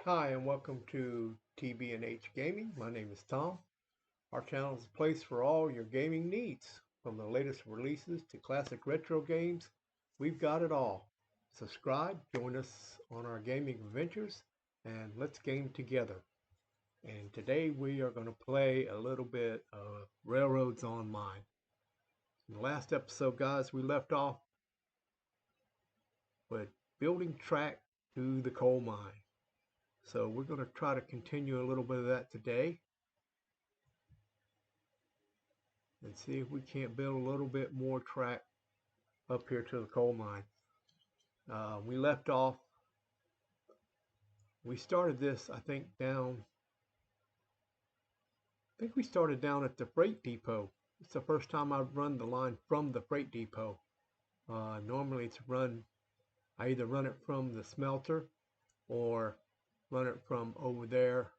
Hi, and welcome to T&BH Gaming. My name is Tom. Our channel is a place for all your gaming needs. From the latest releases to classic retro games, we've got it all. Subscribe, join us on our gaming adventures, and let's game together. And today we are going to play a little bit of Railroads on Mine. In the last episode, guys, we left off with building track to the coal mine. So we're going to try to continue a little bit of that today and see if we can't build a little bit more track up here to the coal mine. We left off, we started this, I think we started down at the freight depot. It's the first time I've run the line from the freight depot. Normally it's I either run it from the smelter or run it from over there.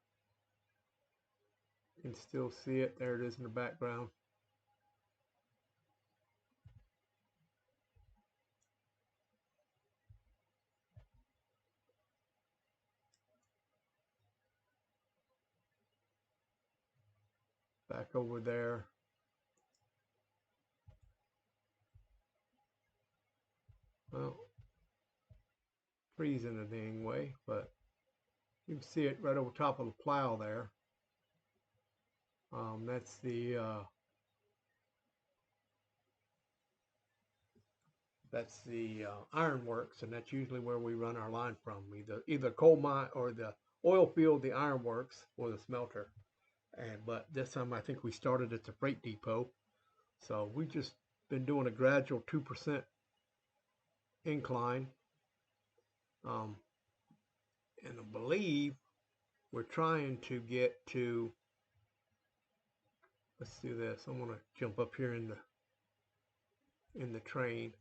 You can still see it, there it is in the background. Back over there. Well, trees in the dang way, but you can see it right over top of the plow there. That's the ironworks, and that's usually where we run our line from, either coal mine or the oil field, the ironworks, or the smelter. But this time I think we started at the freight depot, so we've just been doing a gradual 2% incline, and I believe we're trying to get to. Let's do this. I'm gonna jump up here in the train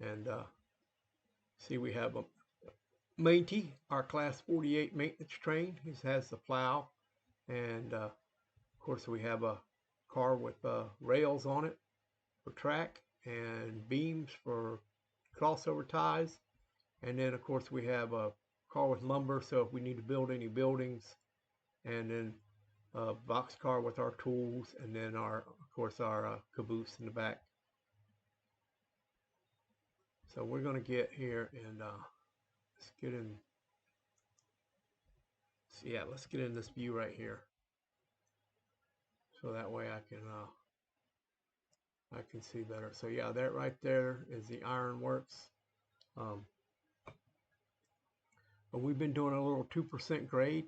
and see, we have a Mainty, our class 48 maintenance train. It has the plow, and of course we have a car with rails on it for track and beams for crossover ties, and then of course we have a car with lumber, so if we need to build any buildings, and then a box car with our tools, and then of course our caboose in the back. So we're going to get here and let's get in. So yeah, let's get in this view right here, so that way I can see better. So yeah, that right there is the ironworks. But we've been doing a little 2% grade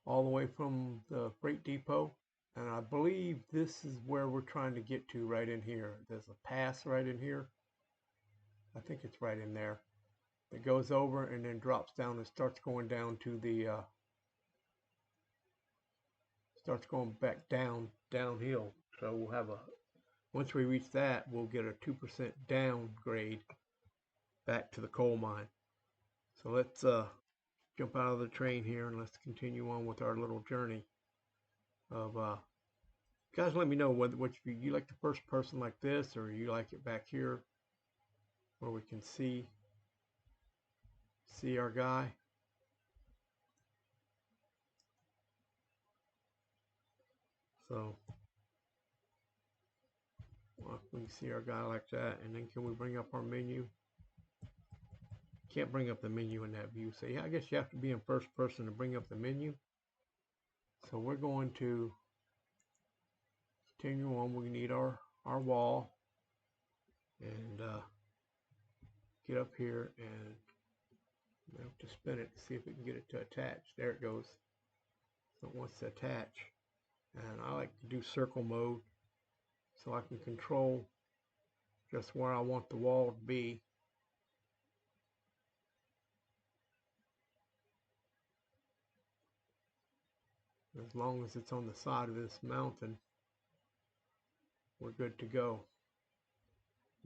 all the way from the freight depot, and I believe this is where we're trying to get to, right in here. There's a pass right in here. I think it's right in there. It goes over and then drops down and starts going down to the starts going back downhill. So we'll have once we reach that, we'll get a 2% downgrade back to the coal mine. So let's jump out of the train here and let's continue on with our little journey of guys, let me know what you like, the first person like this, or you like it back here where we can see our guy. So well, we can see our guy like that, and then can we bring up our menu? Can't bring up the menu in that view. So yeah, I guess you have to be in first person to bring up the menu. So we're going to continue on. We need our wall, and get up here, and we have to spin it to see if we can get it to attach. There it goes. So it wants to attach, and I like to do circle mode so I can control just where I want the wall to be. As long as it's on the side of this mountain, we're good to go.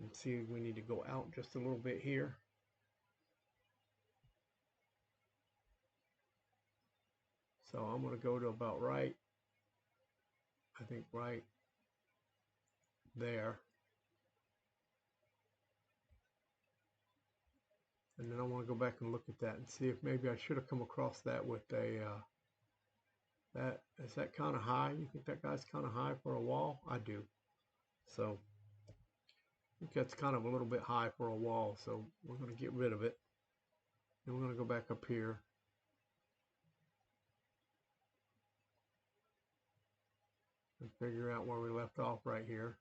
And see, we need to go out just a little bit here. So I'm going to go to about right, I think right there. And then I want to go back and look at that and see if maybe I should have come across that with a, is that kind of high? You think that guy's kind of high for a wall? I do. So I think that's kind of a little bit high for a wall. So we're going to get rid of it. And we're going to go back up here. And figure out where we left off right here.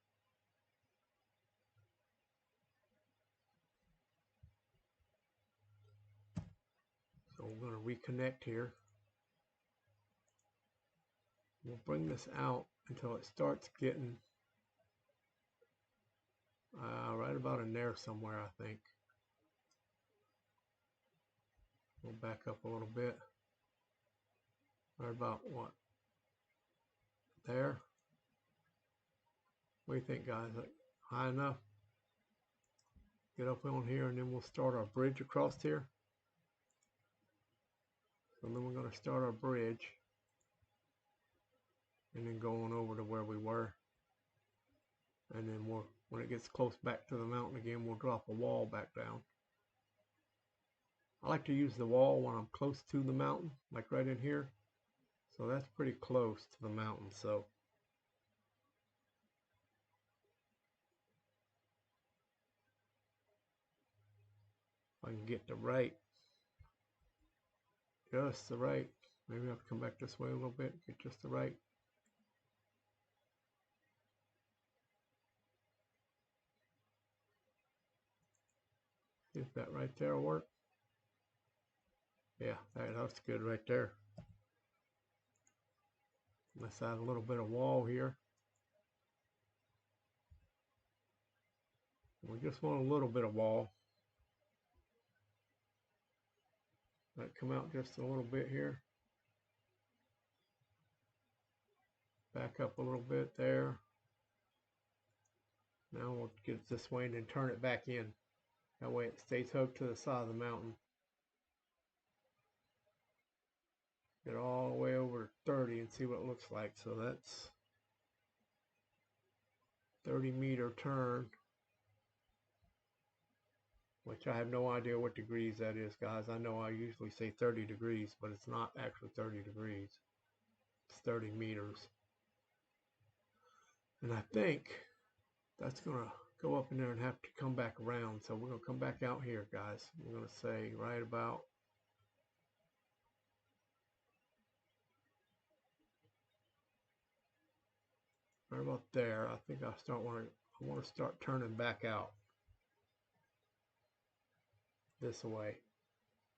So we're going to reconnect here. We'll bring this out until it starts getting right about in there somewhere, I think. We'll back up a little bit. Right about what? There. What do you think, guys? Like, high enough? Get up on here and then we'll start our bridge across here. So then we're going to start our bridge and then go on over to where we were. And then when it gets close back to the mountain again, we'll drop a wall back down. I like to use the wall when I'm close to the mountain, like right in here. So that's pretty close to the mountain. So if I can get the right, just the right, maybe I have to come back this way a little bit, get just the right. See if that right there will work. Yeah, that's good right there. Let's add a little bit of wall here. We just want a little bit of wall. That come out just a little bit here. Back up a little bit there. Now we'll get it this way and then turn it back in. That way it stays hooked to the side of the mountain. Get all the way over to 30 and see what it looks like. So that's 30-meter turn, which I have no idea what degrees that is, guys. I know I usually say 30 degrees, but it's not actually 30 degrees. It's 30 meters. And I think that's going to go up in there and have to come back around. So we're going to come back out here, guys. We're going to say right about there. I think I want to start turning back out this way,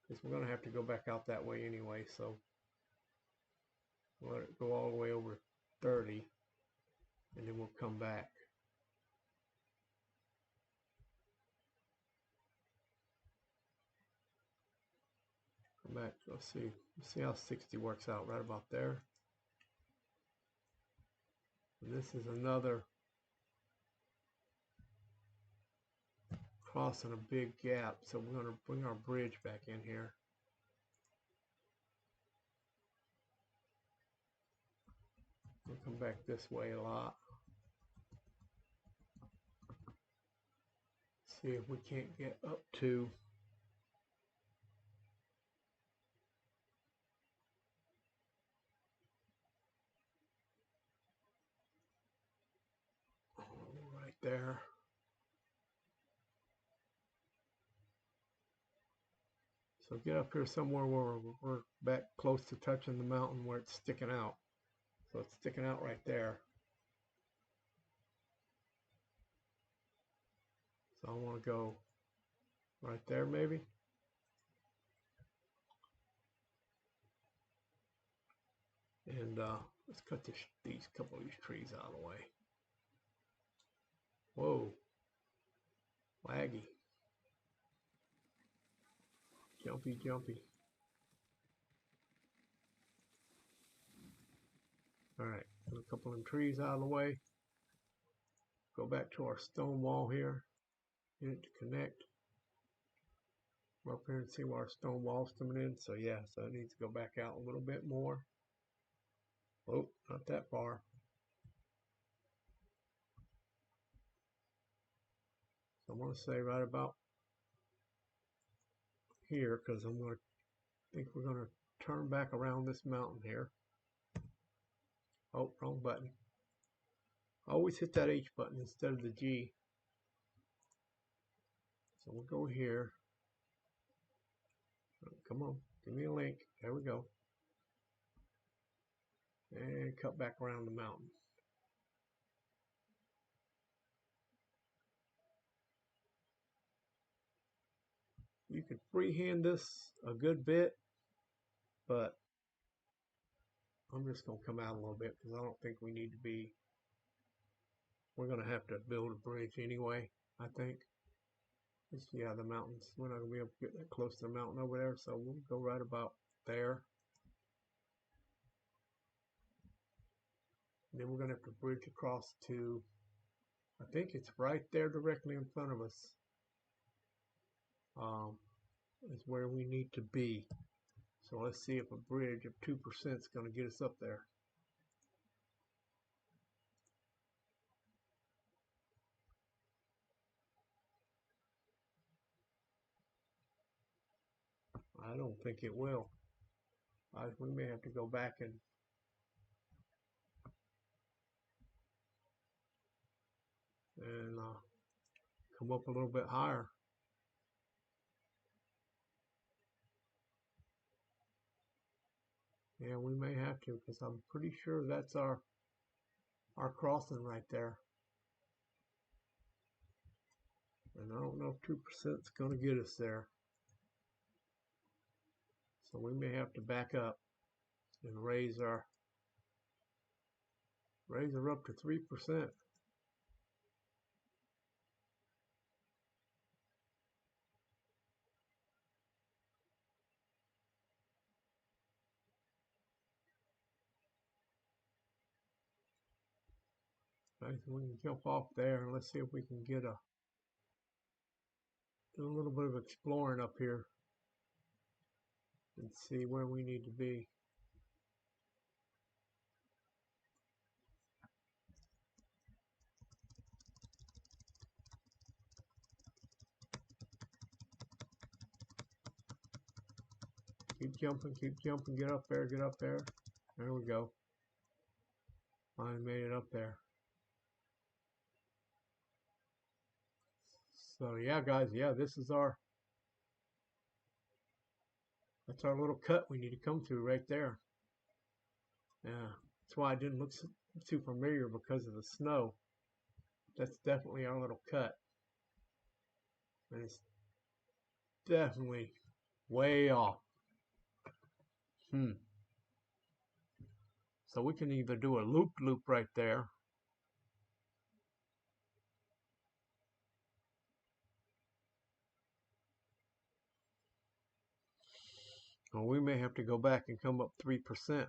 because we're going to have to go back out that way anyway. So we'll let it go all the way over 30 and then we'll come back. Come back. Let's see how 60 works out right about there. And this is another crossing a big gap, so we're going to bring our bridge back in here. We'll come back this way a lot. See if we can't get up to right there. So get up here somewhere where we're back close to touching the mountain where it's sticking out. So it's sticking out right there. So I want to go right there maybe. And let's cut these couple of these trees out of the way. Whoa. Laggy. Jumpy, jumpy. Alright, put a couple of them trees out of the way. Go back to our stone wall here. Get it to connect. We're up here and see where our stone wall's coming in. So yeah, so it needs to go back out a little bit more. Oh, not that far. So I want to say right about here because think we're gonna turn back around this mountain here. Oh, wrong button. Always hit that H button instead of the G. So we'll go here. Come on, give me a link. There we go. And cut back around the mountain. You could freehand this a good bit, but I'm just going to come out a little bit because I don't think we need to be. We're going to have to build a bridge anyway, I think. Yeah, the mountains. We're not going to be able to get that close to the mountain over there, so we'll go right about there. And then we're going to have to bridge across to, I think it's right there directly in front of us. Is where we need to be. So let's see if a bridge of 2% is going to get us up there. I don't think it will. We may have to go back and come up a little bit higher. Yeah, we may have to because I'm pretty sure that's our crossing right there. And I don't know if 2% is going to get us there. So we may have to back up and raise her up to 3%. Right, so we can jump off there and let's see if we can do a little bit of exploring up here and see where we need to be. Keep jumping, get up there, get up there. There we go. I made it up there. So yeah, guys, yeah, that's our little cut we need to come through right there. Yeah, that's why it didn't look too familiar because of the snow. That's definitely our little cut. And it's definitely way off. So we can either do a loop right there. Or we may have to go back and come up 3%.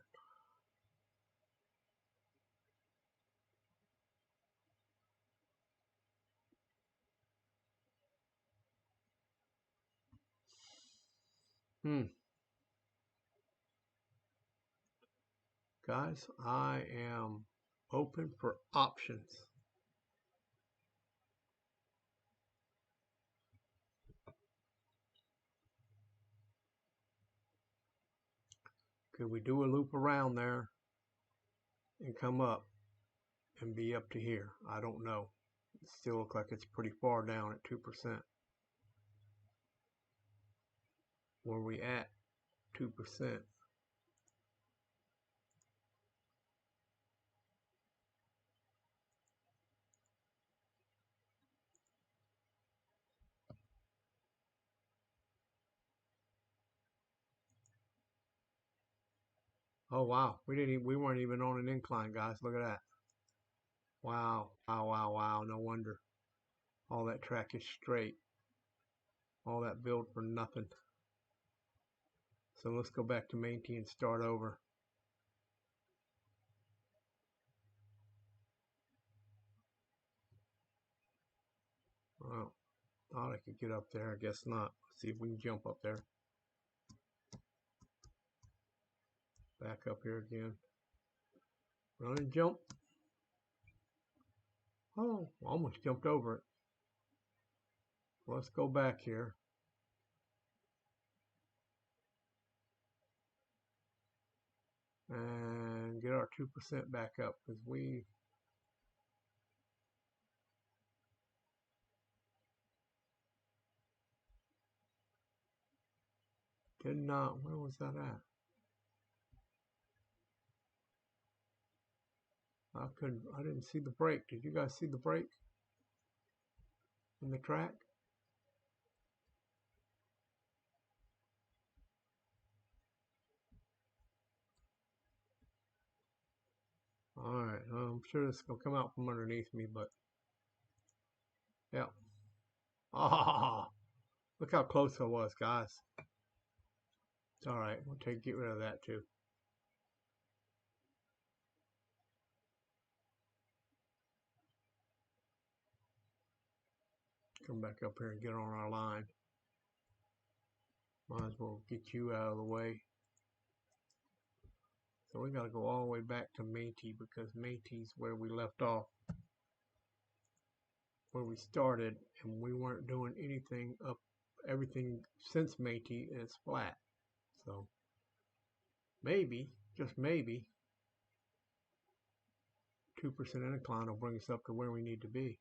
Guys, I am open for options. Could we do a loop around there and come up and be up to here? I don't know. It still looks like it's pretty far down at 2%. Where we at 2%? Oh wow, we weren't even on an incline, guys. Look at that. Wow, wow, wow, wow. No wonder all that track is straight. All that build for nothing. So let's go back to main T and start over. Well, thought I could get up there. I guess not. Let's see if we can jump up there. Back up here again. Run and jump. Oh, almost jumped over it. Let's go back here. and get our 2% back up, because we did not. Where was that at? I didn't see the break. Did you guys see the break in the track? All right, I'm sure this is gonna come out from underneath me, but yeah. Ah, look how close I was, guys. It's all right. We'll get rid of that too. Come back up here and get on our line. Might as well get you out of the way. So we got to go all the way back to Métis, because Métis where we left off, where we started, and we weren't doing anything up. Everything since Métis is flat. So maybe, just maybe, 2% incline will bring us up to where we need to be.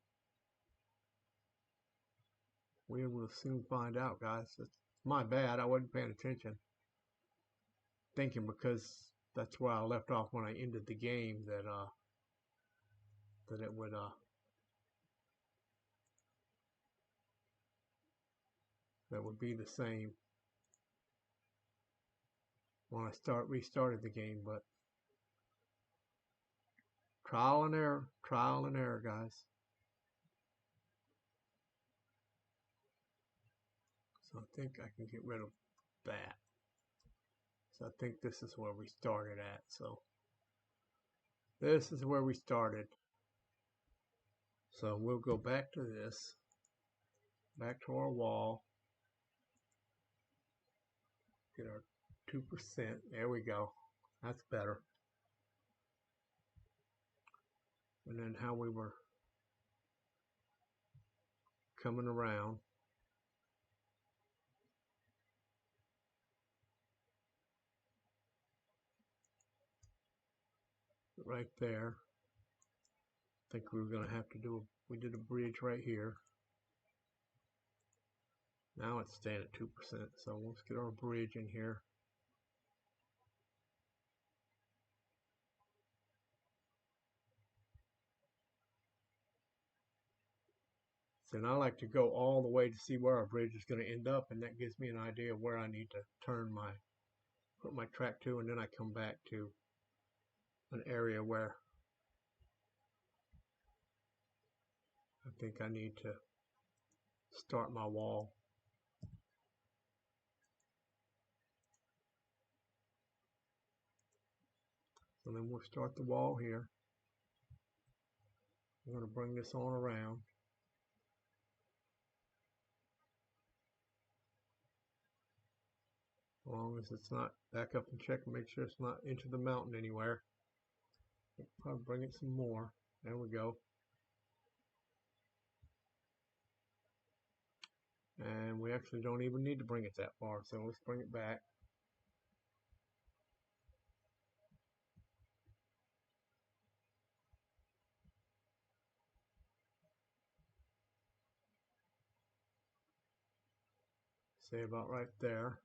We will soon find out, guys. It's my bad. I wasn't paying attention. Thinking because that's where I left off when I ended the game, that it would that would be the same when I restarted the game. But trial and error, guys. So I think I can get rid of that. So I think this is where we started at. So this is where we started. So we'll go back to this, back to our wall, get our 2%. There we go. That's better. And then how we were coming around. Right there. I think we were going to have to we did a bridge right here. Now it's staying at 2%, so let's get our bridge in here. So now I like to go all the way to see where our bridge is going to end up, and that gives me an idea of where I need to put my track to, and then I come back to an area where I think I need to start my wall. So then we'll start the wall here. I'm going to bring this on around. As long as it's not, back up and check and make sure it's not into the mountain anywhere. I'll probably bring it some more. There we go. And we actually don't even need to bring it that far, so let's bring it back. Say about right there.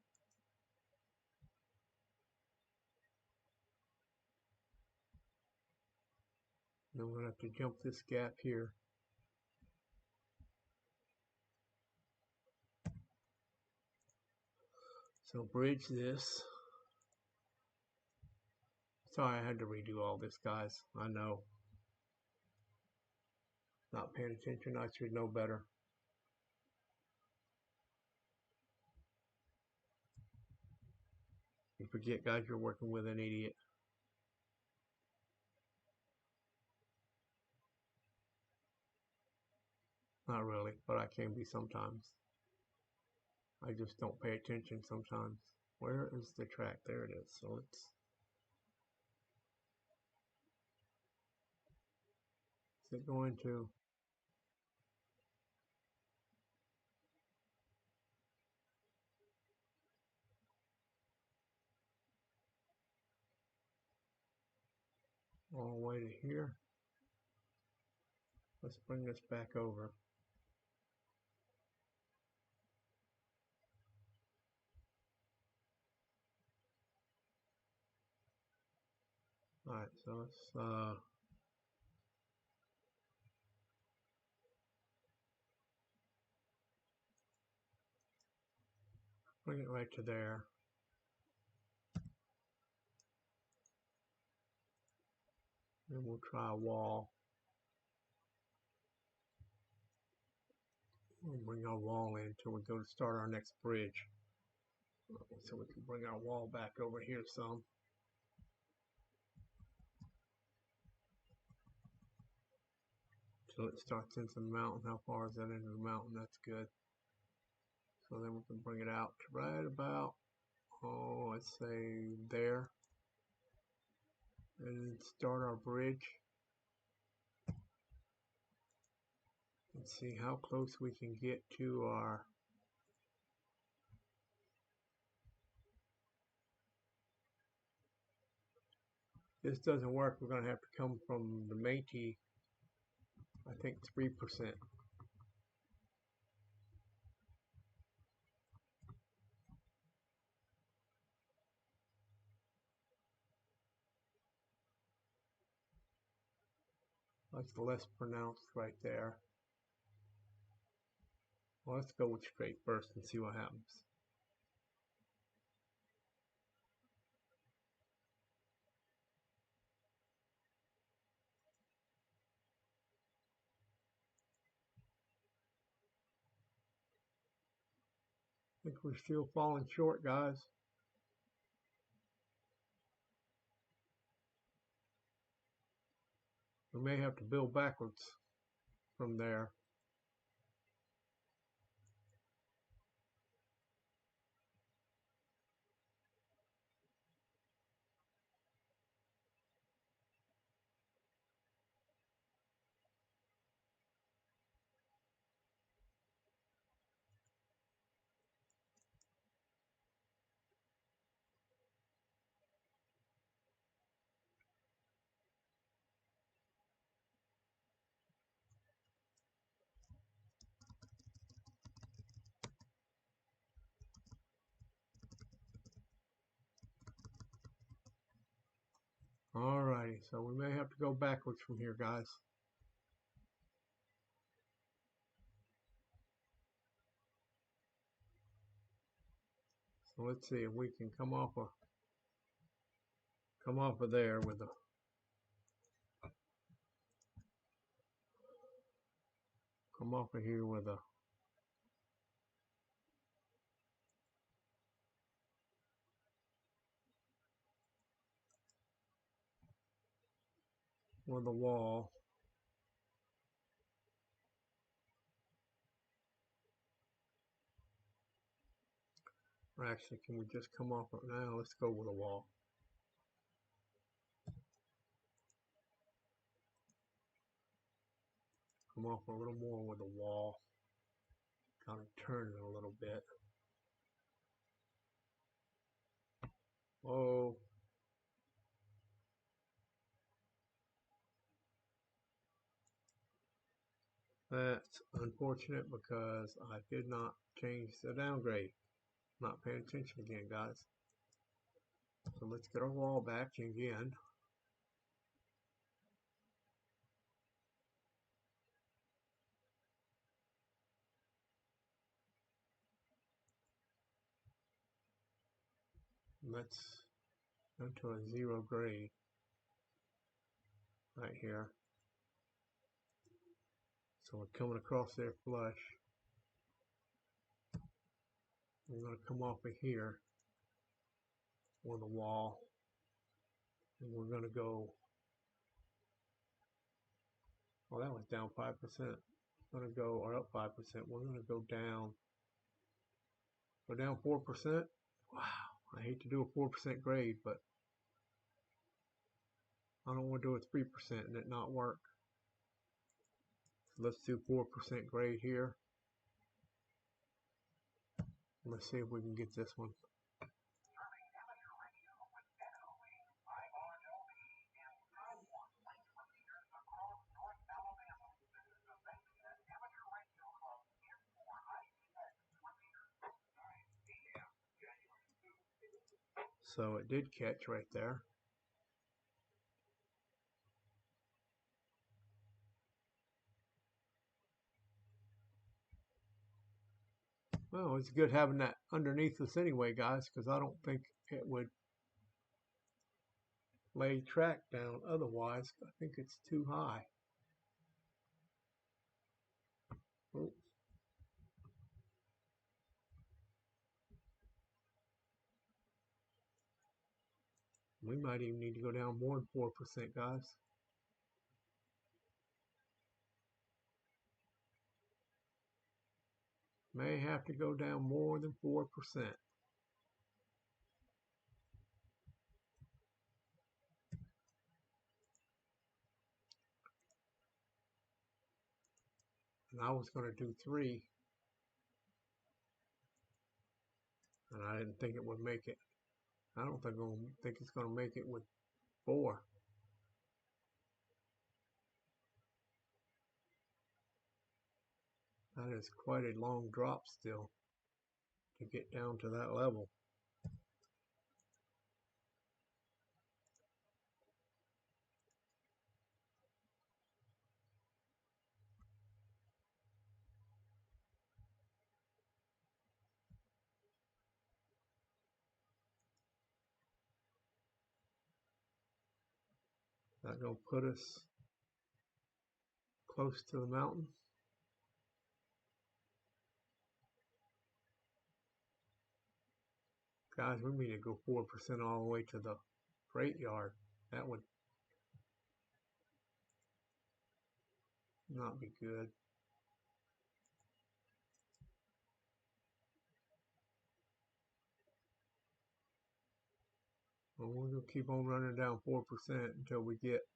Then we're going to have to jump this gap here. So bridge this. Sorry I had to redo all this, guys. I know. Not paying attention, I should know better. You forget, guys, you're working with an idiot. Not really, but I can be sometimes. I just don't pay attention sometimes. Where is the track? There it is. So let's... Is it going to... all the way to here. Let's bring this back over. Alright, so let's bring it right to there. Then we'll try a wall. We'll bring our wall in until we go to start our next bridge. So we can bring our wall back over here some. So it starts into the mountain. How far is that into the mountain? That's good. So then we can bring it out to right about, oh, let's say there. And then start our bridge. And see how close we can get to our this doesn't work. We're going to have to come from the Métis, I think 3%. That's the less pronounced right there. Well, let's go with straight first and see what happens. I think we're still falling short, guys. We may have to build backwards from there. Alrighty, so we may have to go backwards from here, guys. So let's see if we can come off of there with a come off of here with a wall. Or actually, can we just come off of now? Let's go with a wall. Come off a little more with a wall. Kind of turn it a little bit. Oh. That's unfortunate because I did not change the downgrade. Not paying attention again, guys. So let's get our wall back again. Let's go to a 0 grade right here. So we're coming across there flush. We're going to come off of here on the wall. And we're going to go, well, that went down 5%. We're going to go, or up 5%. We're going to go down 4%. Wow, I hate to do a 4% grade, but I don't want to do a 3% and it not work. So let's do 4% grade here. Let's see if we can get this one. So it did catch right there. Well, it's good having that underneath us anyway, guys, because I don't think it would lay track down otherwise. I think it's too high. Oh. We might even need to go down more than 4%, guys. May have to go down more than 4%. And I was going to do 3, and I didn't think it would make it. I don't think it's going to make it with 4. That is quite a long drop still to get down to that level. That's going to put us close to the mountain. Guys, we need to go 4% all the way to the freight yard. That would not be good. Well, we're going to keep on running down 4% until we get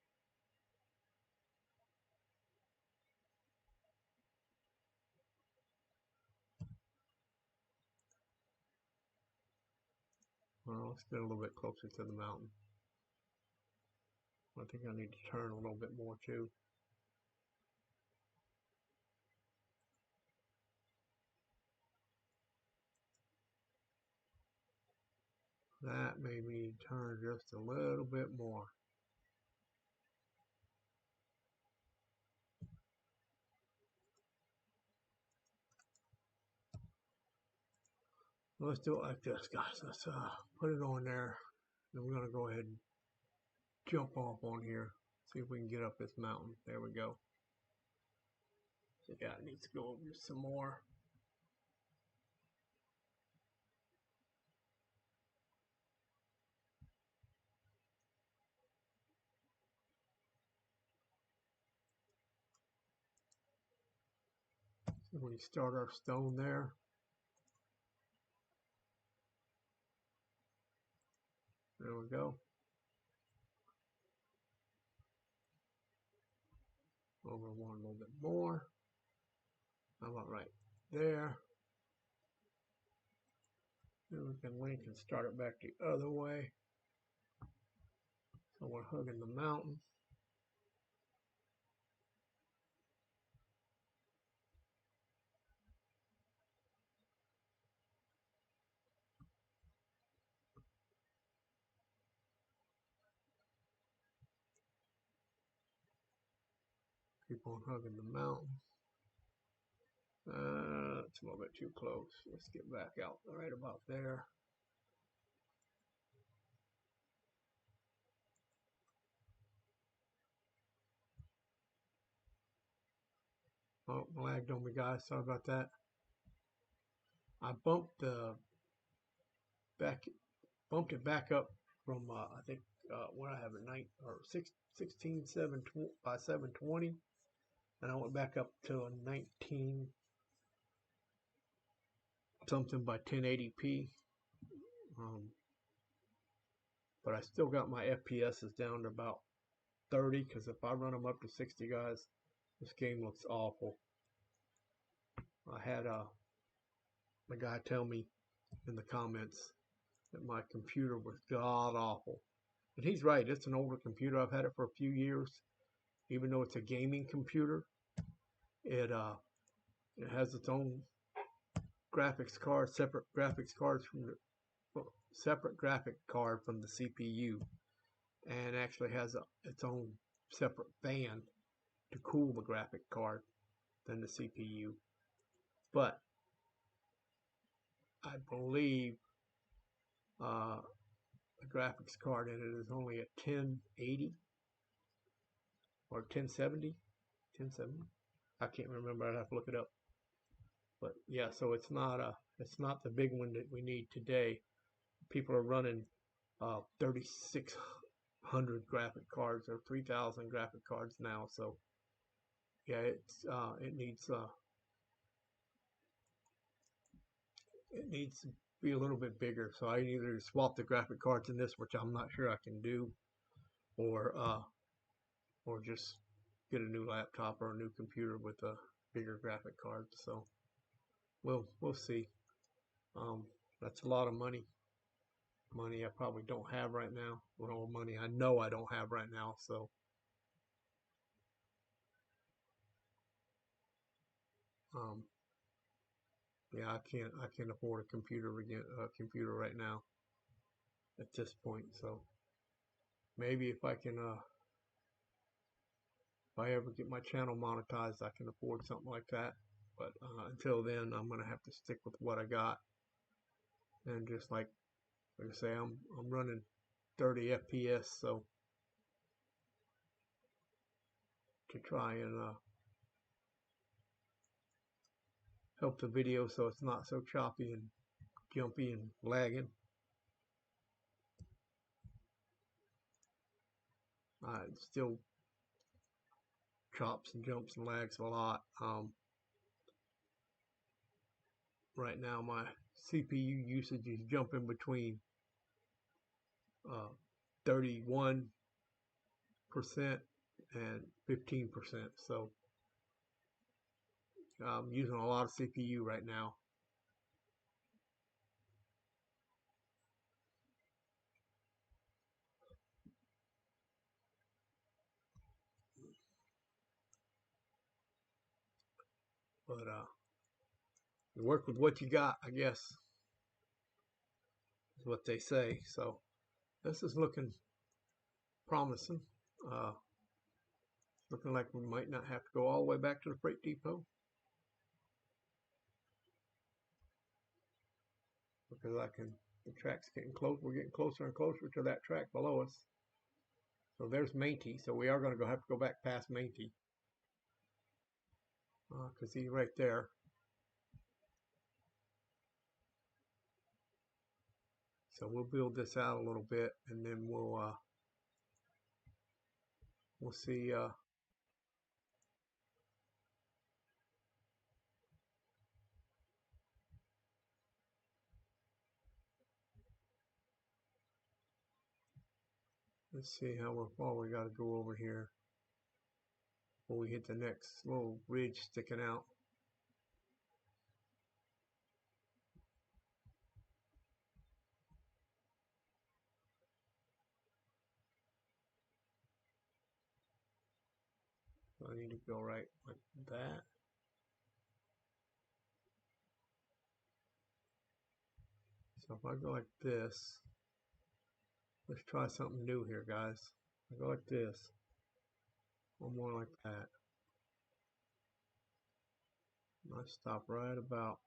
well, let's get a little bit closer to the mountain. I think I need to turn a little bit more too. That made me turn just a little bit more. Let's do it like this, guys. Let's put it on there. Then we're going to go ahead and jump off on here. See if we can get up this mountain. There we go. The guy needs to go over some more. So we start our stone there. There we go. Over one a little bit more. How about right there? Then we can link and start it back the other way. So we're hugging the mountain. Keep on hugging the mountain. It's a little bit too close. Let's get back out right about there. Oh, lagged on me, guys. Sorry about that. I bumped it back up from I think what I have at 9 or 16 7 by 720, and I went back up to a 19 something by 1080p. But I still got my FPSs down to about 30 because if I run them up to 60, guys, this game looks awful. I had a guy tell me in the comments that my computer was god awful. And he's right, it's an older computer. I've had it for a few years. Even though it's a gaming computer, it has its own graphics card, separate graphics cards separate graphic card from the CPU, and actually has its own separate fan to cool the graphic card than the CPU. But I believe the graphics card in it is only a 1080 or 1070. 1070. I can't remember. I'd have to look it up. But yeah, so it's not the big one that we need today. People are running 3600 graphic cards or 3000 graphic cards now. So yeah, it needs to be a little bit bigger. So I either swap the graphic cards in this, which I'm not sure I can do, or just get a new laptop or a new computer with a bigger graphic card. So we'll see. Um, that's a lot of money. Money I probably don't have right now. Well, money I know I don't have right now. So um, yeah, I can't afford a computer right now at this point. So maybe if I ever get my channel monetized, I can afford something like that. But until then, I'm gonna have to stick with what I got. And just like I say, I'm running 30 FPS, so to try and help the video so it's not so choppy and jumpy and lagging. It still chops and jumps and lags a lot. Right now my CPU usage is jumping between 31% and 15%. So I'm using a lot of CPU right now. But you work with what you got, I guess, is what they say. So this is looking promising. Uh, looking like we might not have to go all the way back to the freight depot, because the track's getting close. We're getting closer and closer to that track below us. So there's Mainty. So we are going to have to go back past Mainty, because he's right there. So we'll build this out a little bit, and then we'll see. Let's see how far we got to go over here before we hit the next little ridge sticking out. So I need to go right like that. So if I go like this, let's try something new here, guys. I go like this, one more like that. And I stop right about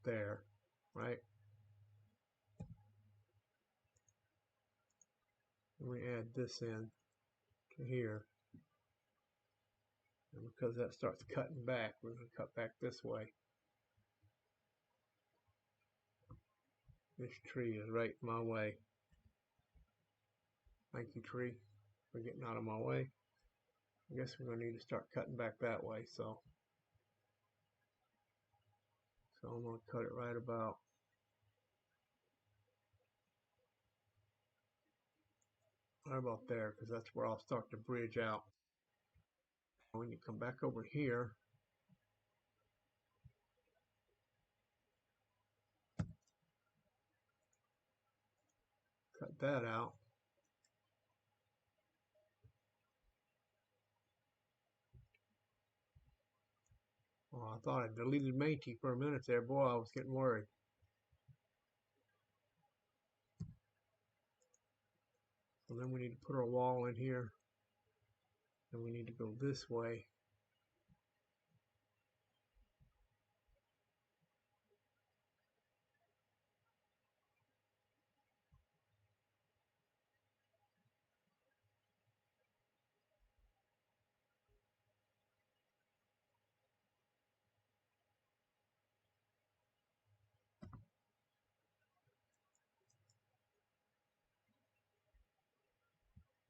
there, right? And we add this in to here. And because that starts cutting back, we're going to cut back this way. This tree is right in my way. Thank you, tree, for getting out of my way. I guess we're going to need to start cutting back that way. So I'm going to cut it right about there, because that's where I'll start to bridge out. When you come back over here, cut that out. Well, I thought I deleted Manti for a minute there. Boy, I was getting worried. And then we need to put our wall in here. And we need to go this way.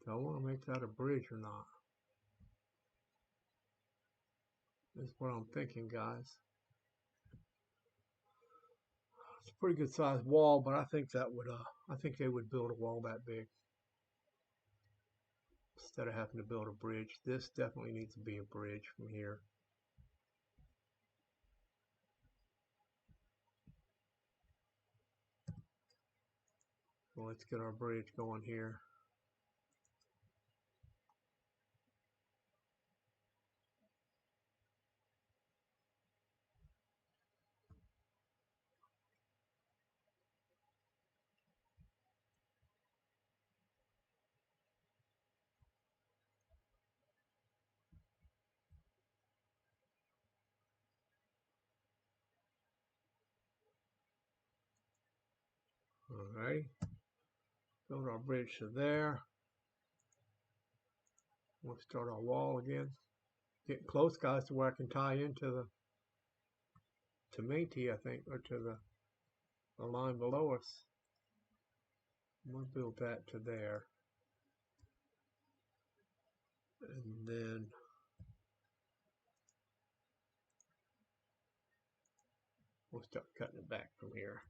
Do I want to make that a bridge or not? That's what I'm thinking, guys. It's a pretty good sized wall, but I think that would I think they would build a wall that big instead of having to build a bridge. This definitely needs to be a bridge from here. So let's get our bridge going here. Alrighty. Build our bridge to there. We'll start our wall again. Getting close, guys, to where I can tie into the Manti, I think, or to the line below us. I'm gonna build that to there. And then we'll start cutting it back from here.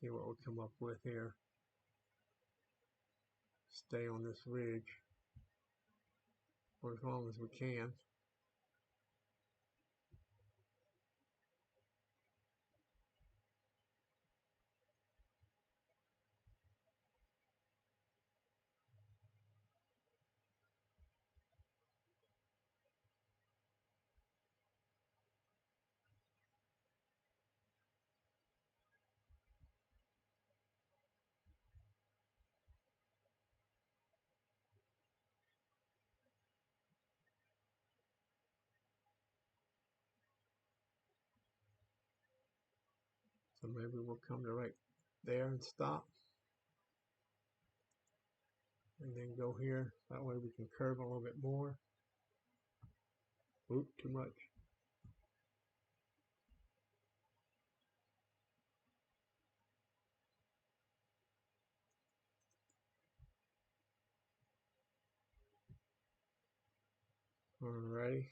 See what we come up with here. Stay on this ridge for as long as we can. So maybe we'll come to right there and stop. And then go here. That way we can curve a little bit more. Oop, too much. Alrighty.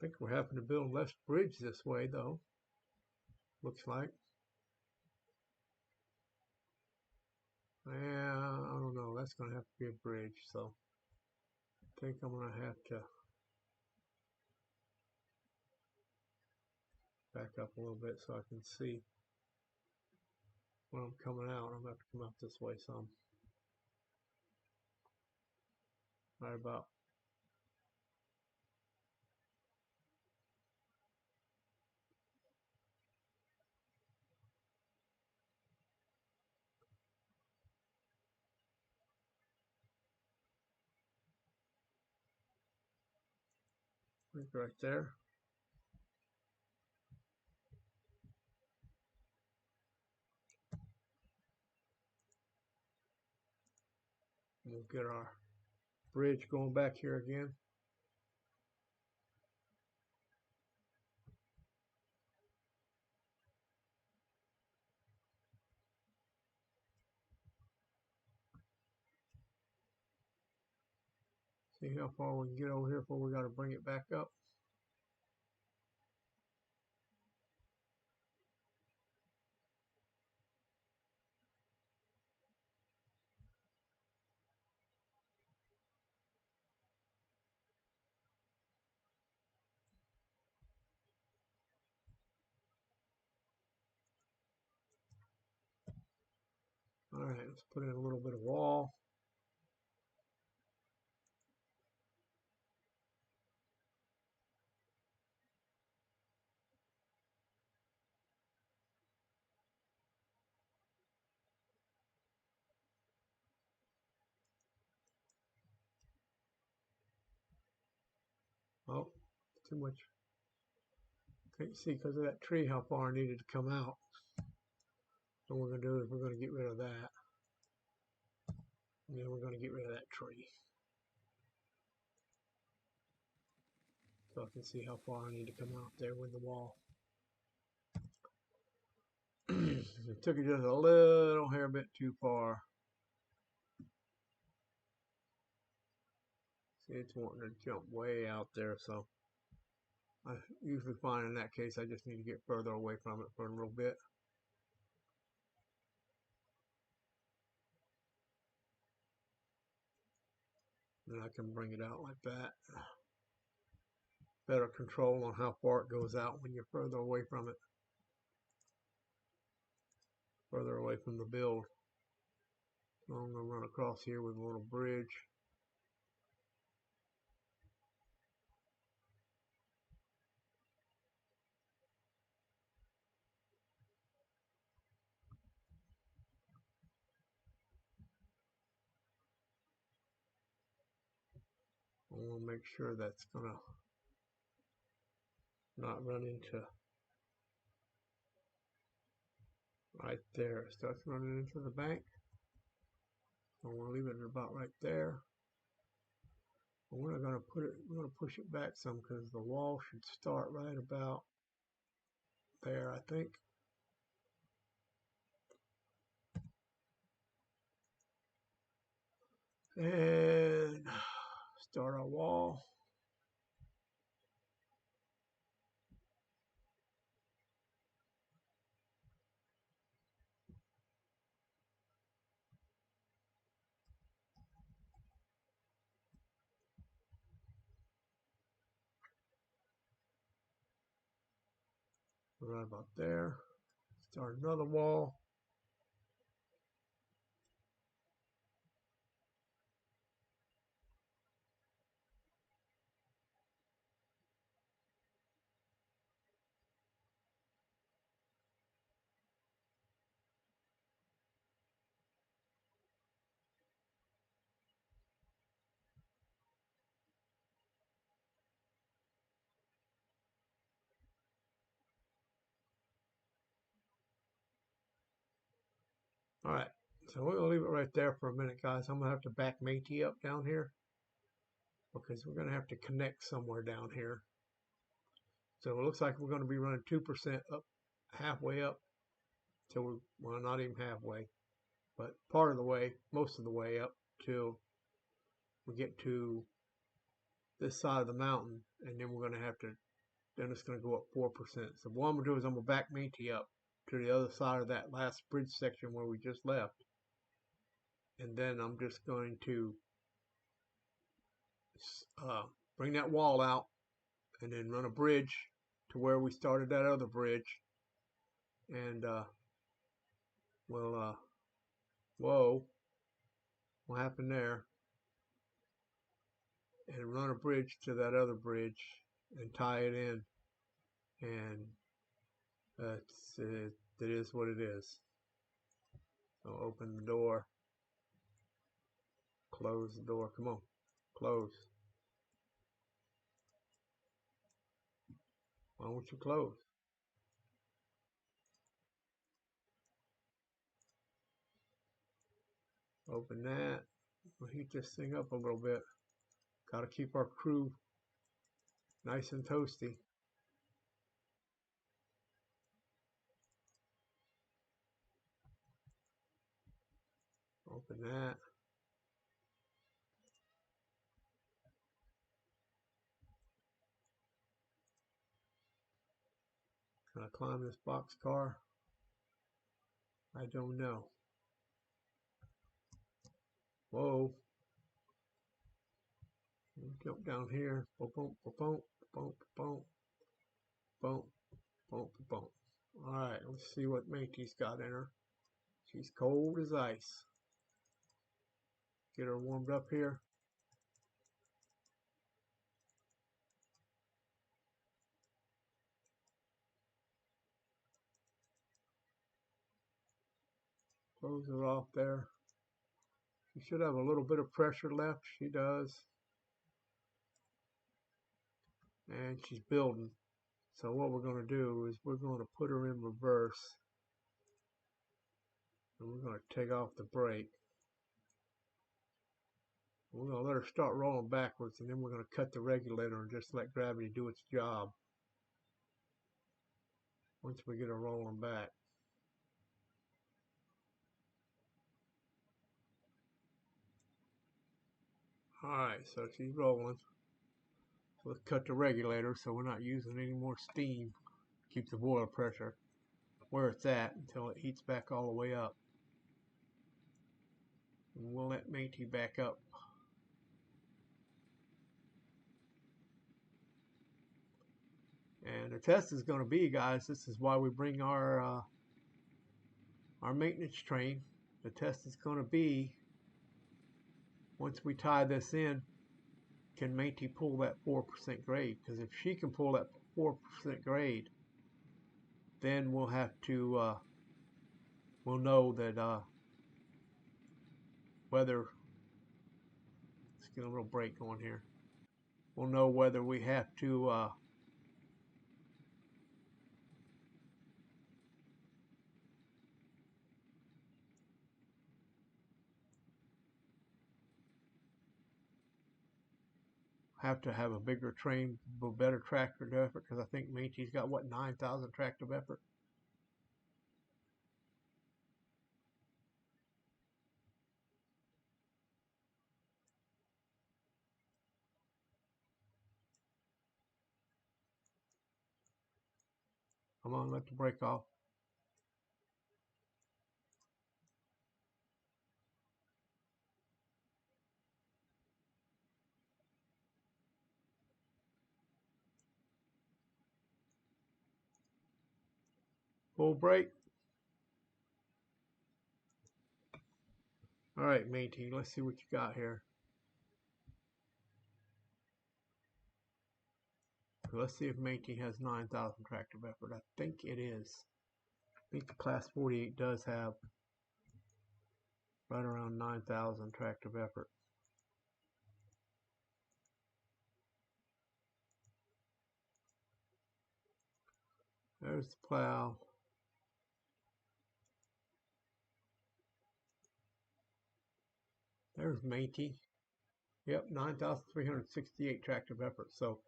I think we're having to build less bridge this way though. Looks like. Yeah, I don't know. That's gonna have to be a bridge, so I think I'm gonna have to back up a little bit so I can see when I'm coming out. I'm gonna have to come out this way some. Right about right there. We'll get our bridge going back here again. See how far we can get over here before we got to bring it back up. Let's put in a little bit of wall. Oh, too much. Can't see because of that tree how far I needed to come out. So what we're going to do is we're going to get rid of that. And then we're going to get rid of that tree. So I can see how far I need to come out there with the wall. It took it just a little hair bit too far. See, it's wanting to jump way out there, so I usually find in that case I just need to get further away from it for a little bit. Then I can bring it out like that. Better control on how far it goes out when you're further away from it. Further away from the build. So I'm going to run across here with a little bridge. I want to make sure that's going to not run into right there. It starts running into the bank. I want to leave it about right there. But we're not going to put it, we're going to push it back some because the wall should start right about there, I think. And start our wall. Right about there. Start another wall. All right, so we're gonna leave it right there for a minute, guys. I'm gonna have to back Métis up down here because we're gonna have to connect somewhere down here. So it looks like we're gonna be running 2% up, halfway up, till we, well, not even halfway, but part of the way, most of the way up till we get to this side of the mountain, and then we're gonna have to, then it's gonna go up 4%. So what I'm gonna do is I'm gonna back Métis up to the other side of that last bridge section where we just left. And then I'm just going to bring that wall out and then run a bridge to where we started that other bridge. And we'll, whoa, what happened there? And run a bridge to that other bridge and tie it in. And it is what it is. So open the door. Close the door. Come on. Close. Why don't you close? Open that. We'll heat this thing up a little bit. Gotta keep our crew nice and toasty. Open that. Can I climb this box car? I don't know. Whoa. Jump down here. Boom, boom, boom, boom, boom, boom, boom, boom. Alright, let's see what Métis got in her. She's cold as ice. Get her warmed up here. Close it off there. She should have a little bit of pressure left. She does. And she's building. So what we're going to do is we're going to put her in reverse. And we're going to take off the brake. We're going to let her start rolling backwards, and then we're going to cut the regulator and just let gravity do its job once we get her rolling back. Alright, so she's rolling. So let's cut the regulator so we're not using any more steam. Keep the boiler pressure where it's at until it heats back all the way up. And we'll let Métis back up. And the test is going to be, guys, this is why we bring our maintenance train. The test is going to be, once we tie this in, can Métis pull that 4% grade? Because if she can pull that 4% grade, then we'll have to, we'll know that whether, let's get a little break going here. We'll know whether we have to have a bigger train, better tractor effort, because I think Métis got, what, 9,000 tractive effort? Come on, let the brake off. Full brake. All right, Métis, let's see what you got here. Let's see if Métis has 9,000 tractive effort. I think it is. I think the Class 48 does have right around 9,000 tractive effort. There's the plow. There's Métis. Yep, 9,368 tractive effort. So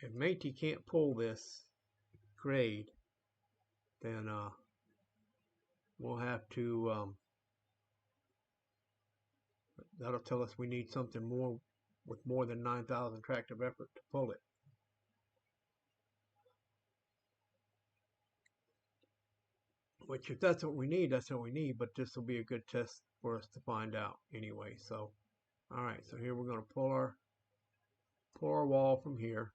if Métis can't pull this grade, then we'll have to, that'll tell us we need something more with more than 9,000 tractive effort to pull it. Which, if that's what we need, that's what we need, but this will be a good test for us to find out anyway. So, all right, so here we're going to pull our wall from here.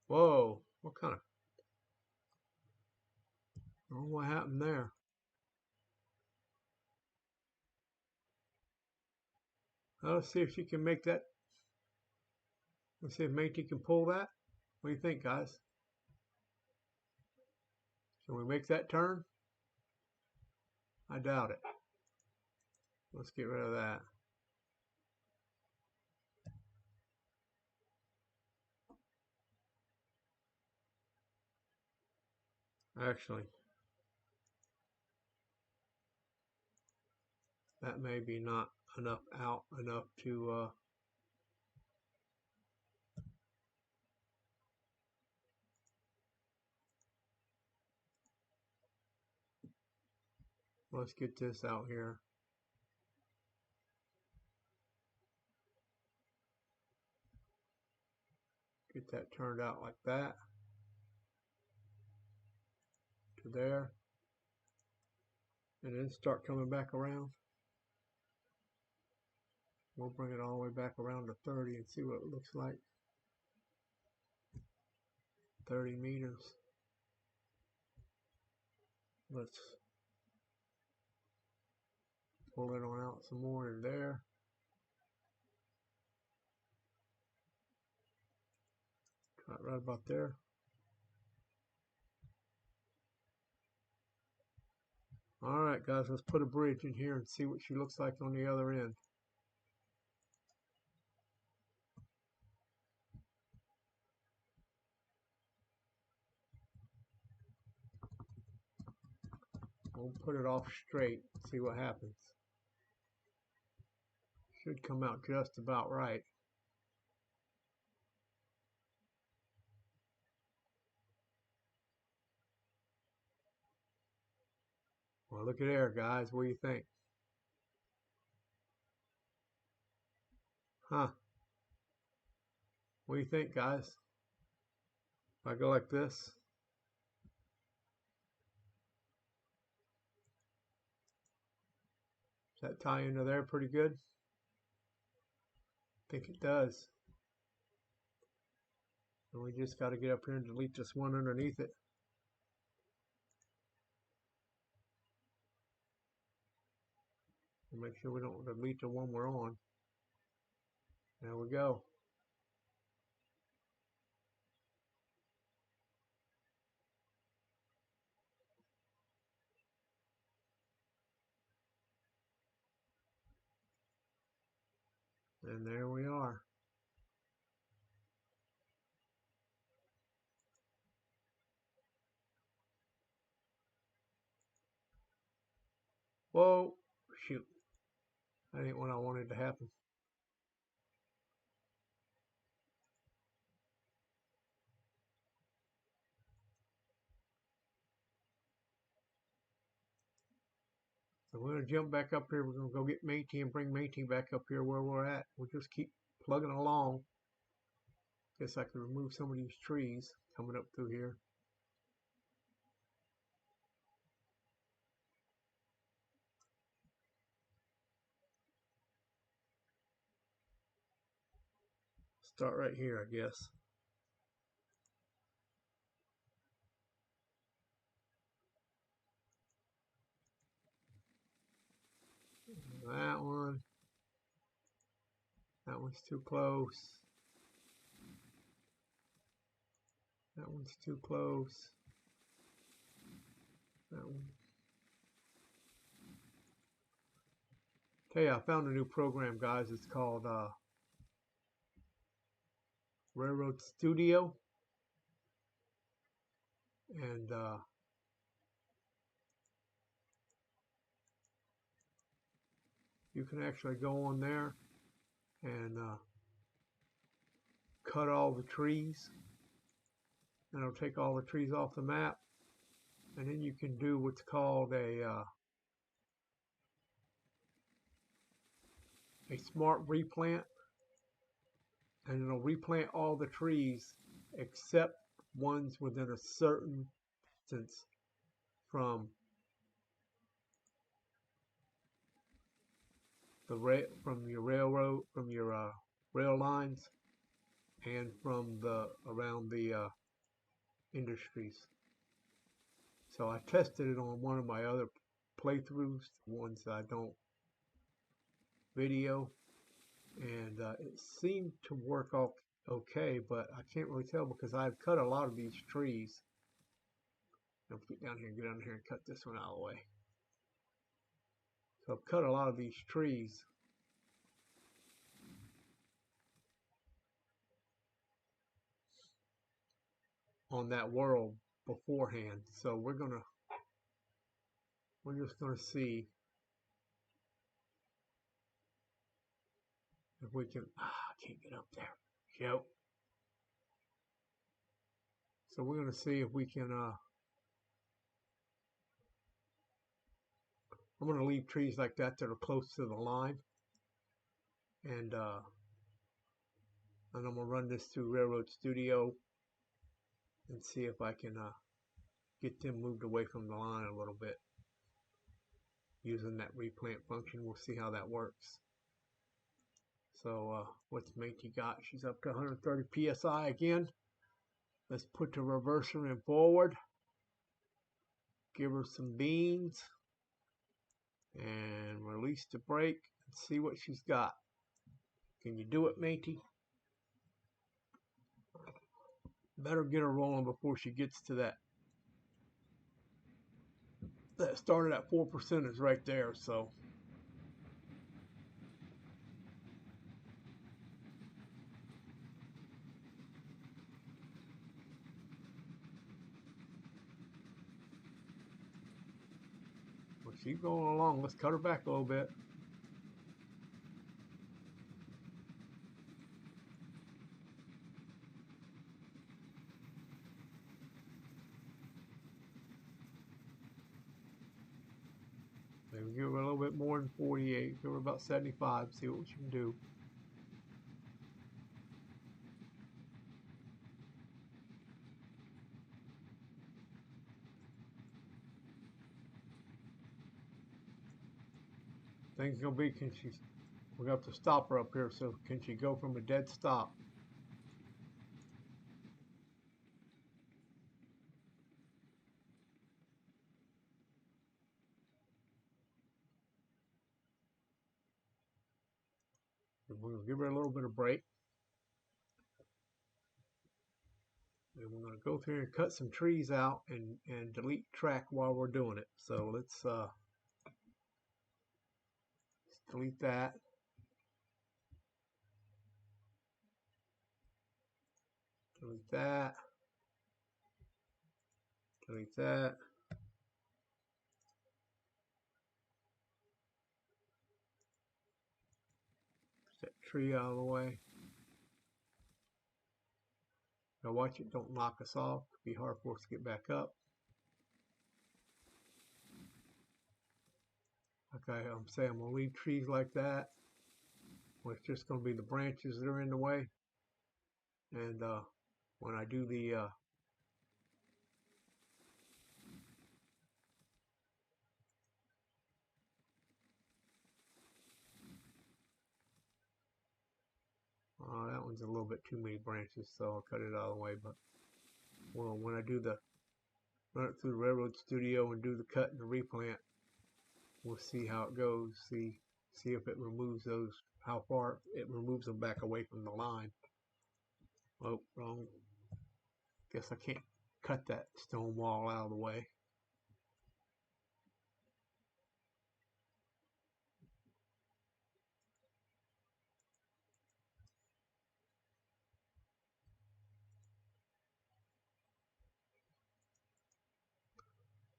Whoa, what kind of, I don't know what happened there. Let's see if she can make that. Let's see if Métis can pull that. What do you think, guys? Can we make that turn? I doubt it. Let's get rid of that. Actually, that may be not enough out enough to Let's get this out here. Get that turned out like that. To there. And then start coming back around. We'll bring it all the way back around to 30 and see what it looks like. 30 meters. Let's pull it on out some more in there. Right about there. Alright guys, let's put a bridge in here and see what she looks like on the other end. We'll put it off straight, see what happens. Should come out just about right. Well, look at there, guys. What do you think? Huh? What do you think, guys? If I go like this, does that tie into there pretty good? I think it does. And we just got to get up here and delete this one underneath it. And make sure we don't delete the one we're on. There we go. And there we are. Whoa, shoot. That ain't what I wanted to happen. So we're going to jump back up here. We're going to go get Matey and bring Matey back up here where we're at. We'll just keep plugging along. Guess I could remove some of these trees coming up through here. Start right here, I guess. That one. That one's too close. That one's too close. That one. Okay, I found a new program, guys. It's called Railroad Studio. And you can actually go on there and cut all the trees. And it'll take all the trees off the map. And then you can do what's called a smart replant. And it'll replant all the trees except ones within a certain distance from your railroad, from your rail lines, and from around the industries. So I tested it on one of my other playthroughs, the ones that I don't video, and it seemed to work off okay, but I can't really tell because I've cut a lot of these trees. I'll get down here and cut this one out of the way. So I've cut a lot of these trees. On that world beforehand. So we're just gonna see if we can I can't get up there. Yep. So we're gonna see if we can I'm going to leave trees like that that are close to the line, and I'm going to run this through Railroad Studio and see if I can get them moved away from the line a little bit using that replant function. We'll see how that works. So what's Minky got? She's up to 130 psi again. Let's put the reverser in forward. Give her some beans and release the brake and see what she's got. Can you do it, Minky? Better get her rolling before she gets to that. That started at 4% is right there, so. Well, she's going along. Let's cut her back a little bit. Maybe give her a little bit more than 48. Give her about 75. See what she can do. Thing's gonna be, we're gonna have to stop her up here. So can she go from a dead stop? We're gonna give her a little bit of break. And we're going to go through and cut some trees out and delete track while we're doing it. So let's delete that. Delete that. Delete that. Push that tree out of the way. Now watch it, don't knock us off. It'll be hard for us to get back up. Okay, I'm saying I'm going to leave trees like that. Well, it's just going to be the branches that are in the way. And when I do the that one's a little bit too many branches, so I'll cut it out of the way. But well, when I do the run it through the Railroad Studio and do the cut and the replant, we'll see how it goes. See if it removes those, how far it removes them back away from the line. Oh, wrong. Guess I can't cut that stone wall out of the way.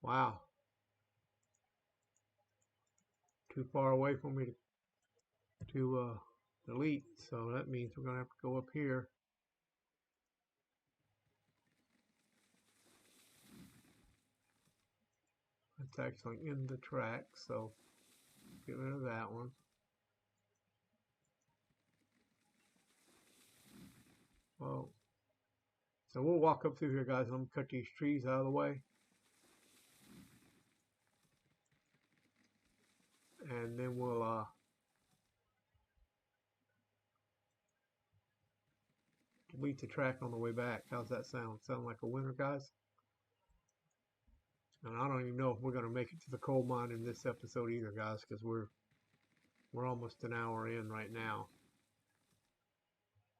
Wow. Too far away for me to delete, so that means we're going to have to go up here. It's actually in the track, so get rid of that one. Well, so we'll walk up through here, guys. I'm going to cut these trees out of the way. And then we'll delete the track on the way back. How's that sound? Sound like a winner, guys? And I don't even know if we're going to make it to the coal mine in this episode either, guys, because we're almost an hour in right now.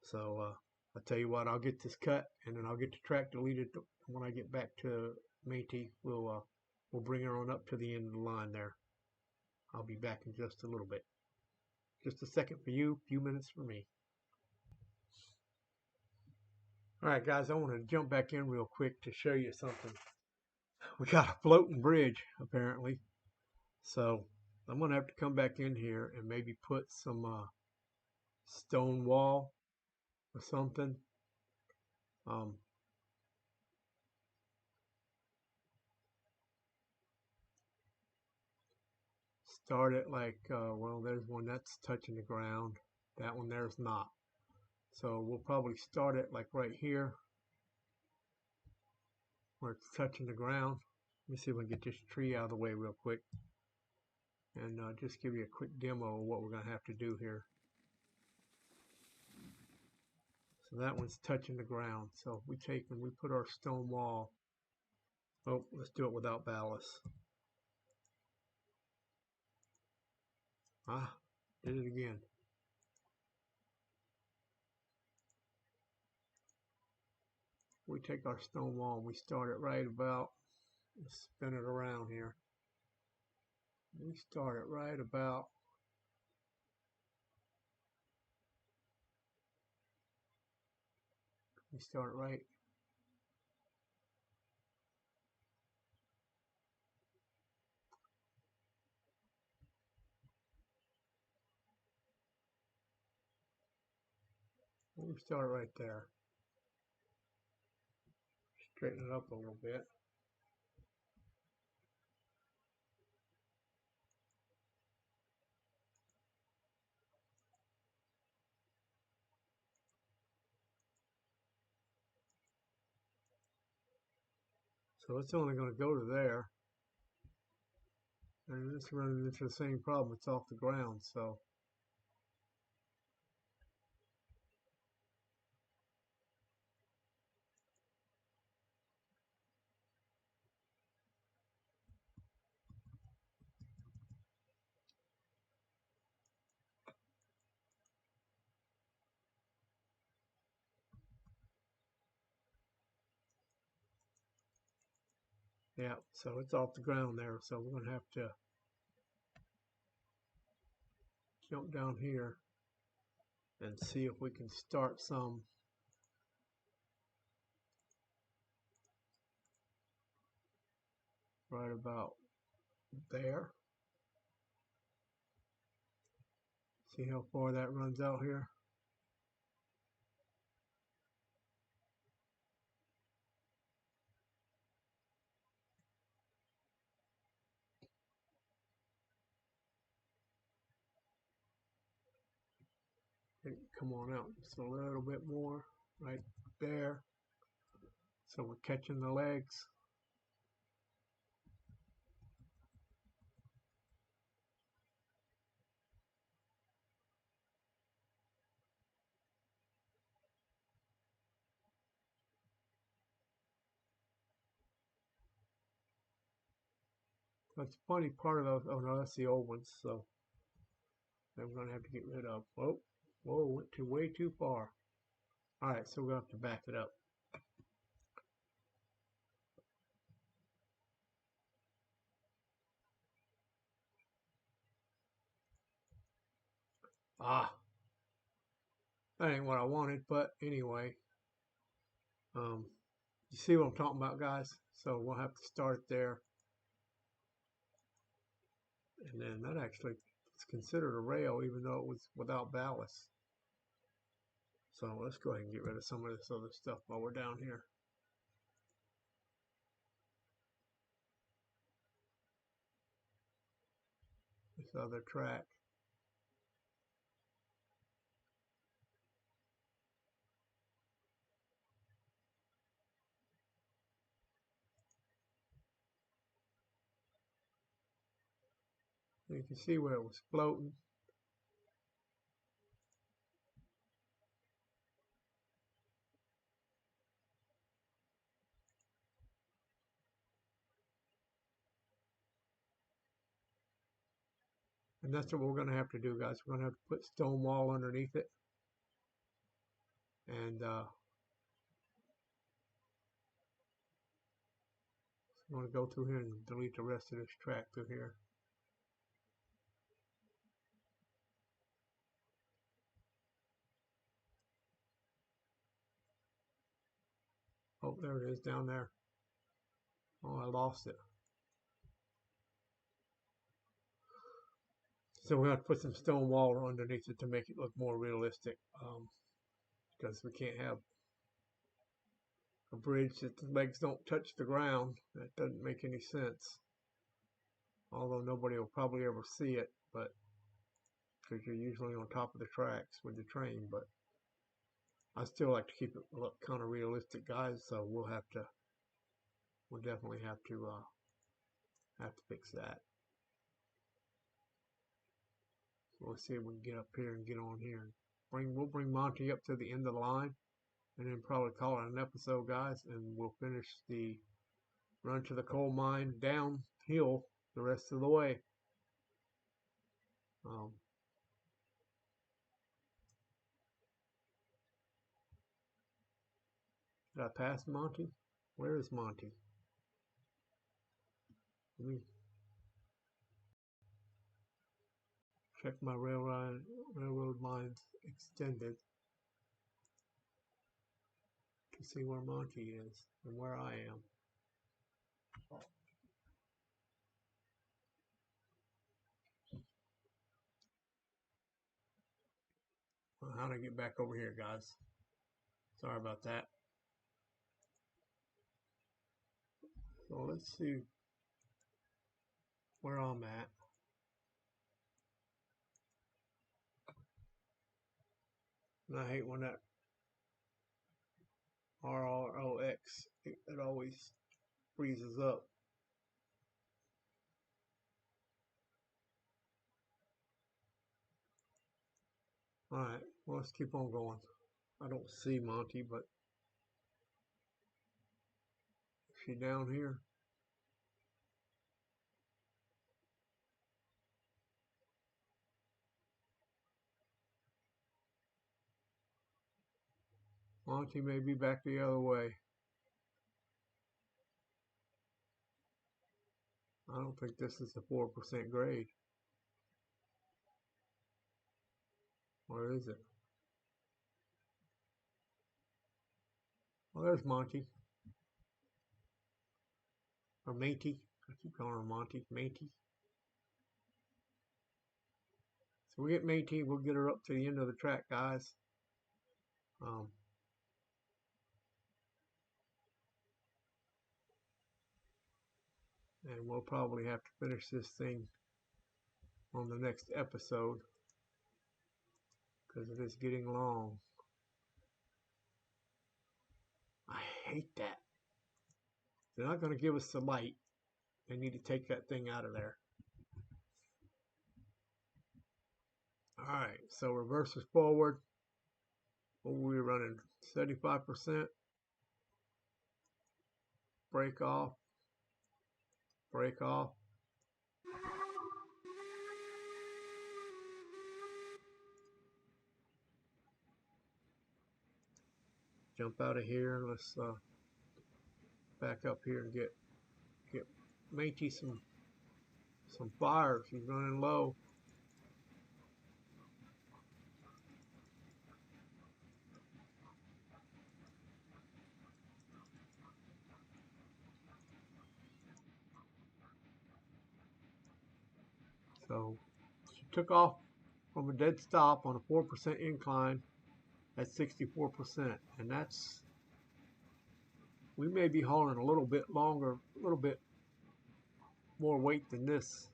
So I'll tell you what, I'll get this cut and then I'll get the track deleted. When I get back to Métis, we'll bring her on up to the end of the line there. I'll be back in just a little bit. Just a second for you, a few minutes for me. All right, guys, I want to jump back in real quick to show you something. We got a floating bridge, apparently. So I'm going to have to come back in here and maybe put some stone wall or something. start it like, well, there's one that's touching the ground. That one there's not. So we'll probably start it like right here where it's touching the ground. Let me see if we can get this tree out of the way real quick and just give you a quick demo of what we're going to have to do here. So that one's touching the ground. So we take and we put our stone wall. Oh, let's do it without ballast. Ah, did it again. We take our stone wall and we start it right about, let's spin it around here. We start it right about we start it right we start it right there. Straighten it up a little bit. So it's only going to go to there. And it's running into the same problem. It's off the ground. So yeah, so it's off the ground there. So we're going to have to jump down here and see if we can start some right about there. See how far that runs out here? Come on out just a little bit more right there. So we're catching the legs. That's the funny part of those. Oh no, that's the old ones. So I'm going to have to get rid of. Whoa, whoa, went too way too far. All right, so we're going to have to back it up. Ah, that ain't what I wanted, but anyway, you see what I'm talking about, guys? So we'll have to start there, and then that actually is considered a rail, even though it was without ballast. So let's go ahead and get rid of some of this other stuff while we're down here. This other track. You can see where it was floating. And that's what we're going to have to do, guys. We're going to have to put stone wall underneath it. And I'm going to go through here and delete the rest of this track through here. Oh, there it is down there. Oh, I lost it. So we have to put some stone wall underneath it to make it look more realistic. Because we can't have a bridge that the legs don't touch the ground. That doesn't make any sense. although nobody will probably ever see it, but because you're usually on top of the tracks with the train. But I still like to keep it look kind of realistic, guys. So we'll definitely have to fix that. So let's see if we can get up here and get on here. We'll bring Monty up to the end of the line, and then probably call it an episode, guys, and we'll finish the run to the coal mine downhill the rest of the way. Um, did I pass Monty? Where is Monty? Let me check my railroad lines extended to see where Monty is and where I am. Well, how to get back over here, guys? Sorry about that. So let's see where I'm at. And I hate when that RROX, it always freezes up. Alright, well, let's keep on going. I don't see Monty, but is she down here? Monty may be back the other way. I don't think this is the 4% grade. Or is it? Well, there's Monty. Or Matey. I keep calling her Monty. Matey. So we get Matey, we'll get her up to the end of the track, guys. And we'll probably have to finish this thing on the next episode because it is getting long. I hate that. They're not going to give us the light. They need to take that thing out of there. Alright, so reverse is forward. What were we running? 75%. Break off. Break off. Jump out of here. Let's back up here and get Matey some fire. She's running low. So she took off from a dead stop on a 4% incline at 64%, and that's, we may be hauling a little bit longer, a little bit more weight than this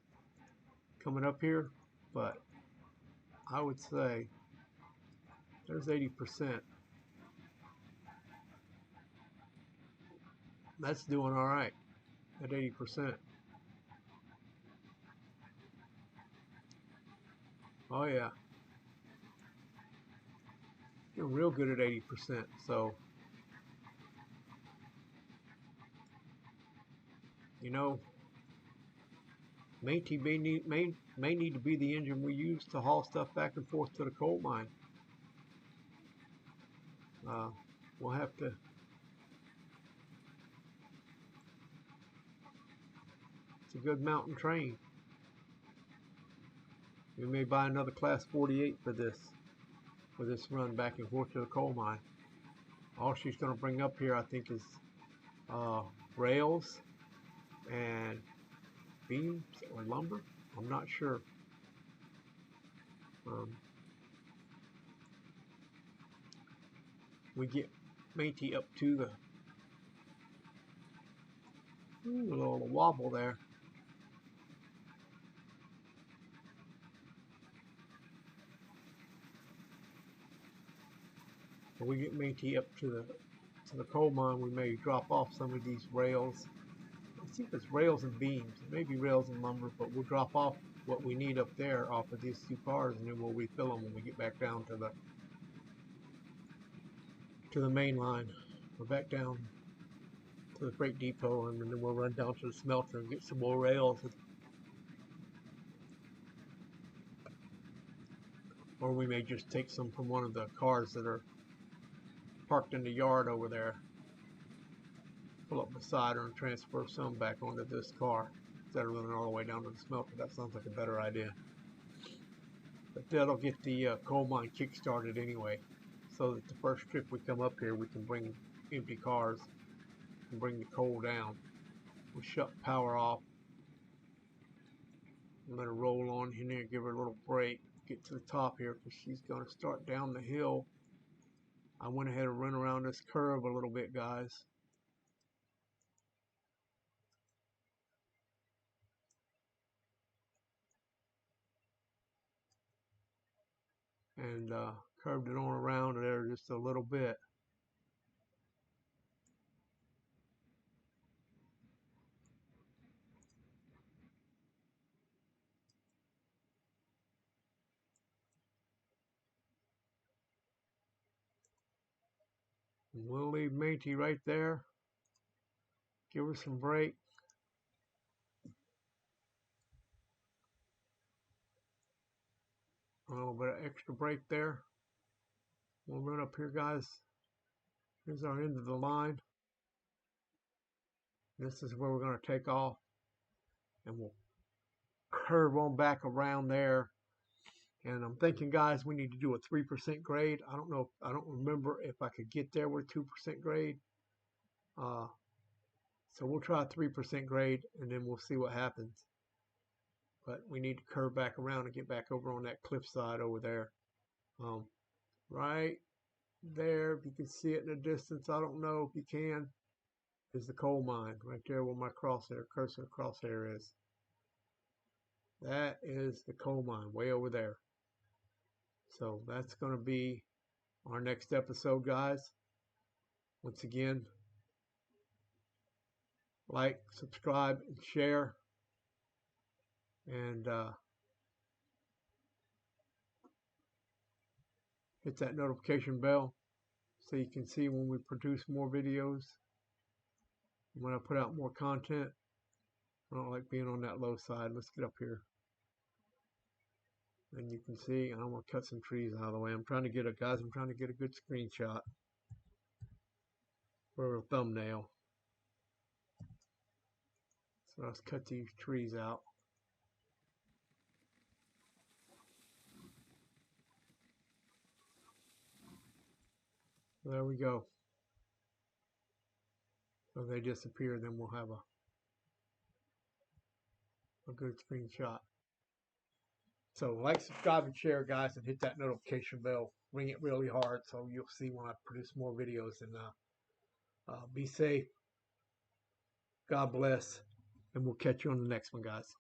coming up here, but I would say there's 80%. That's doing all right at 80%. Oh yeah, doing real good at 80%. So, you know, Matey may need to be the engine we use to haul stuff back and forth to the coal mine. We'll have to. It's a good mountain train. We may buy another class 48 for this run back and forth to the coal mine. All she's going to bring up here, I think, is rails and beams or lumber. I'm not sure. We get Matey up to the a little wobble there. when we get Métis up to the coal mine, we may drop off some of these rails. Let's see if it's rails and beams. It may be rails and lumber, but we'll drop off what we need up there off of these two cars, and then we'll refill them when we get back down to the main line. We're back down to the freight depot, and then we'll run down to the smelter and get some more rails. Or we may just take some from one of the cars that are parked in the yard over there, pull up beside her and transfer some back onto this car instead of running all the way down to the smelter. That sounds like a better idea. But that'll get the coal mine kick started anyway, so that the first trip we come up here we can bring empty cars and bring the coal down. We'll shut power off and let her roll on in there, give her a little break, get to the top here because she's going to start down the hill. I went ahead and run around this curve a little bit, guys. And curved it on around there just a little bit. And we'll leave Métis right there. Give her some break. A little bit of extra break there. We'll run up here, guys. Here's our end of the line. This is where we're going to take off. And we'll curve on back around there. And I'm thinking, guys, we need to do a 3% grade. I don't know. I don't remember if I could get there with 2% grade. So we'll try a 3% grade, and then we'll see what happens. But we need to curve back around and get back over on that cliffside over there. Right there, if you can see it in the distance, I don't know if you can, is the coal mine. Right there where my crosshair, cursor crosshair is. That is the coal mine, way over there. So that's going to be our next episode, guys. Once again, like, subscribe, and share. And hit that notification bell so you can see when we produce more videos, when I put out more content. I don't like being on that low side. Let's get up here. And you can see, I'm going to cut some trees out of the way. I'm trying to get a good screenshot for a thumbnail. So let's cut these trees out. There we go. So they disappear, then we'll have a good screenshot. So like, subscribe, and share, guys, and hit that notification bell. Ring it really hard so you'll see when I produce more videos. And be safe. God bless. And we'll catch you on the next one, guys.